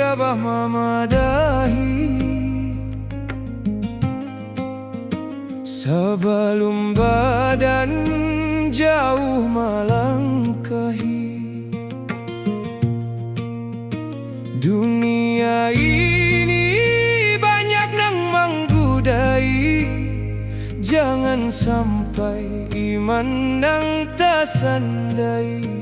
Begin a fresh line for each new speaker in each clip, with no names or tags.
gabah memadahi sebelum badan jauh melangkahi. Dunia ini banyak nang manggodai, jangan sampai iman nang tasandai.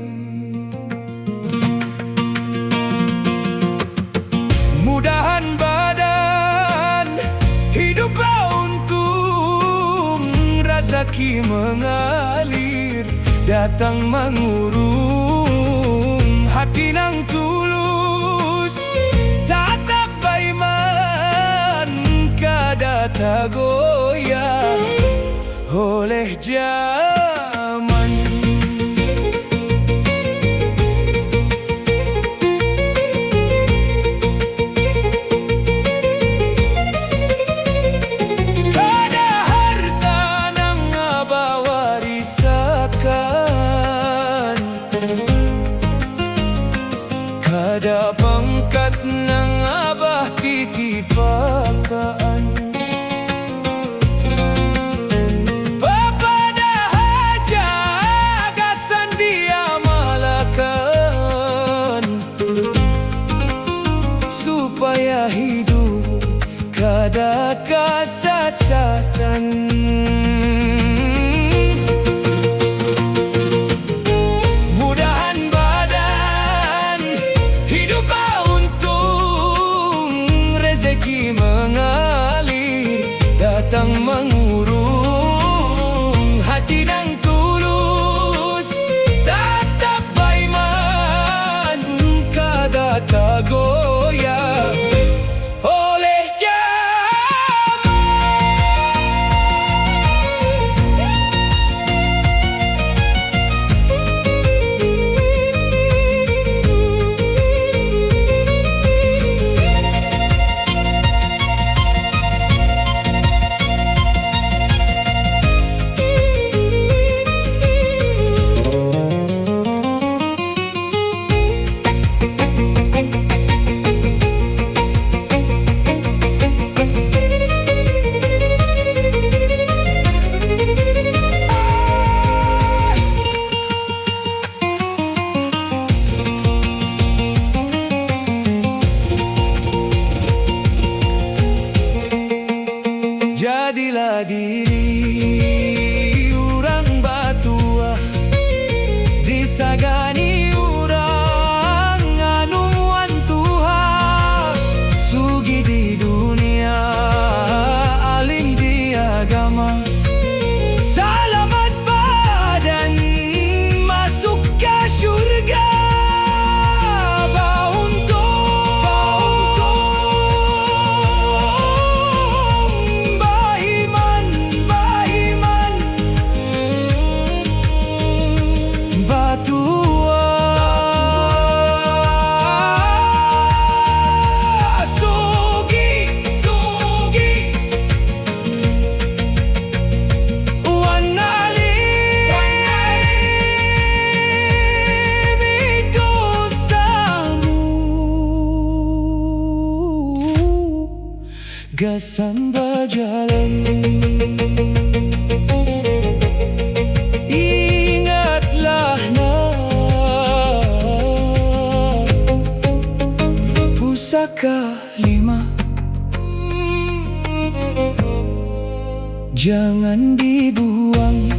Mudahan badan hidup untung, rezeki mengalir datang mengurung. Hati nang tulus tatap baiman, kada tagoyah oleh zaman. Kada harta nang abah warisakan, kada pangkat nang abah titipakan. Papada haja gasan dia malakan, supaya hidup kada kasasatan. Mudahan badan hidup untung, rezeki mengalir datang mengurung. Hati nang tulus tatap baiman, kada tagoyah oleh zaman. Jadilah diri urang batua, disagani urang anu muan Tuhan. Sugi di dunia, alim di agama, selamat badan masuk ke syurga. Gasan berjalan, ingatlah pusaka 5, jangan dibuang.